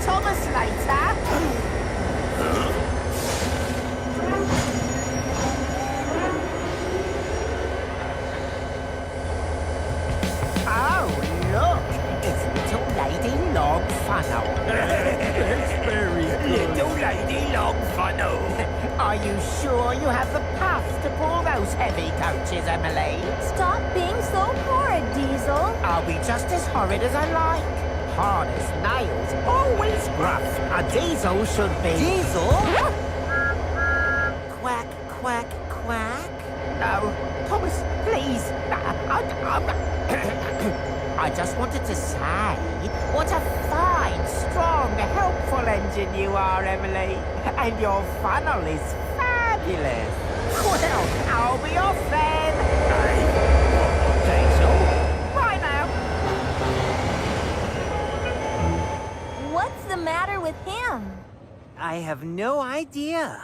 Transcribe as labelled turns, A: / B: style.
A: Thomas later. Oh, look! It's Little Lady Log Funnel.
B: That's very good.
C: Little lady log funnel.
A: Are you sure you have the puff to pull those heavy coaches, Emily?
D: Stop being so horrid, Diesel.
A: I'll be just as horrid as I like. Harness nails, always gruff. A diesel should be...
B: Diesel?
A: Quack, quack, quack. No, Thomas, please. I just wanted to say, what a fine, strong, helpful engine you are, Emily. And your funnel is fabulous. Well, I'll be off then.
C: Diesel?
A: Bye now.
D: What's the matter with him?
B: I have no idea.